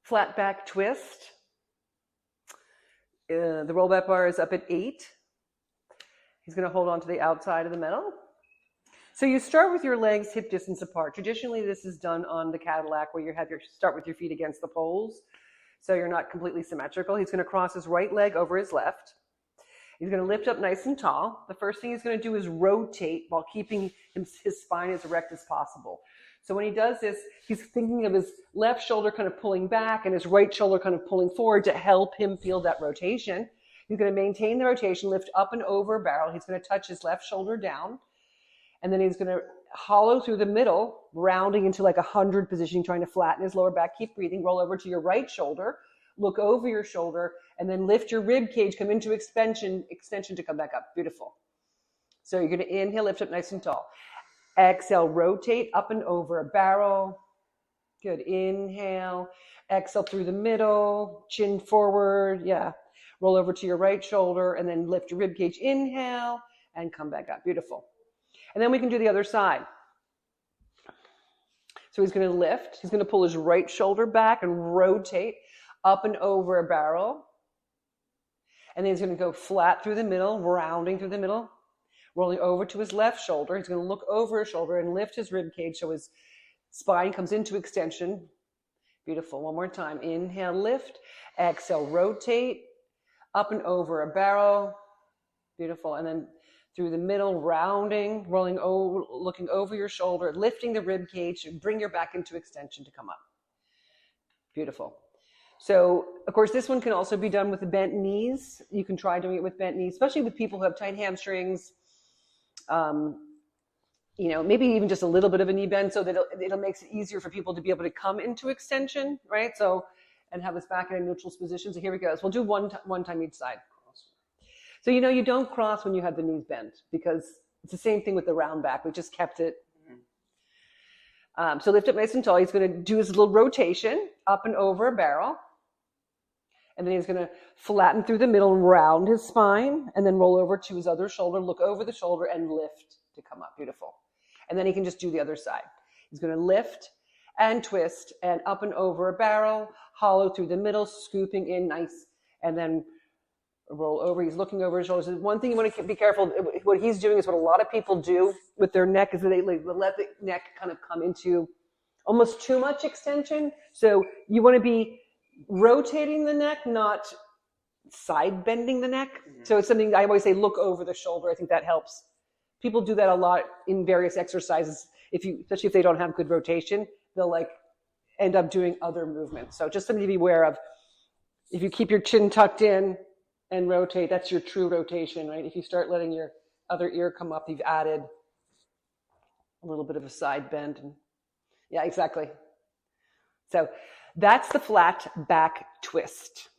Flat back twist. The roll back bar is up at 8. He's going to hold on to the outside of the metal. So you start with your legs hip distance apart. Traditionally, this is done on the Cadillac where you have your start with your feet against the poles. So you're not completely symmetrical. He's going to cross his right leg over his left. He's going to lift up nice and tall. The first thing he's going to do is rotate while keeping his spine as erect as possible. So when he does this, he's thinking of his left shoulder kind of pulling back and his right shoulder kind of pulling forward to help him feel that rotation. He's going to maintain the rotation, lift up and over barrel. He's going to touch his left shoulder down. And then he's going to hollow through the middle, rounding into like 100 position, trying to flatten his lower back. Keep breathing. Roll over to your right shoulder. Look over your shoulder. And then lift your rib cage. Come into extension to come back up. Beautiful. So you're going to inhale, lift up nice and tall. Exhale, rotate up and over a barrel. Good. Inhale. Exhale through the middle. Chin forward. Yeah. Roll over to your right shoulder and then lift your rib cage. Inhale and come back up. Beautiful. And then we can do the other side. So he's going to lift. He's going to pull his right shoulder back and rotate up and over a barrel. And then he's going to go flat through the middle, rounding through the middle, rolling over to his left shoulder. He's going to look over his shoulder and lift his rib cage so his spine comes into extension. Beautiful. One more time. Inhale, lift. Exhale, rotate up and over a barrel. Beautiful. And then through the middle, rounding, rolling over, looking over your shoulder, lifting the rib cage, bring your back into extension to come up. Beautiful. So, of course, this one can also be done with the bent knees. You can try doing it with bent knees, especially with people who have tight hamstrings. Maybe even just a little bit of a knee bend so that it'll makes it easier for people to be able to come into extension, right? So, and have his back in a neutral position. So here we go. So we'll do one time each side. So, you don't cross when you have the knees bent because it's the same thing with the round back. We just kept it. So lift up nice and tall. He's going to do his little rotation up and over a barrel. And then he's going to flatten through the middle, round his spine, and then roll over to his other shoulder, look over the shoulder, and lift to come up. Beautiful. And then he can just do the other side. He's going to lift and twist and up and over a barrel, hollow through the middle, scooping in nice, and then roll over. He's looking over his shoulders. One thing you want to be careful, what he's doing is what a lot of people do with their neck is that they let the neck kind of come into almost too much extension. So you want to be rotating the neck, not side bending the neck. So it's something I always say, look over the shoulder. I think that helps. People do that a lot in various exercises. Especially if they don't have good rotation, they'll end up doing other movements. So just something to be aware of. If you keep your chin tucked in and rotate, that's your true rotation, right? If you start letting your other ear come up, you've added a little bit of a side bend. Yeah, exactly. So that's the flat back twist.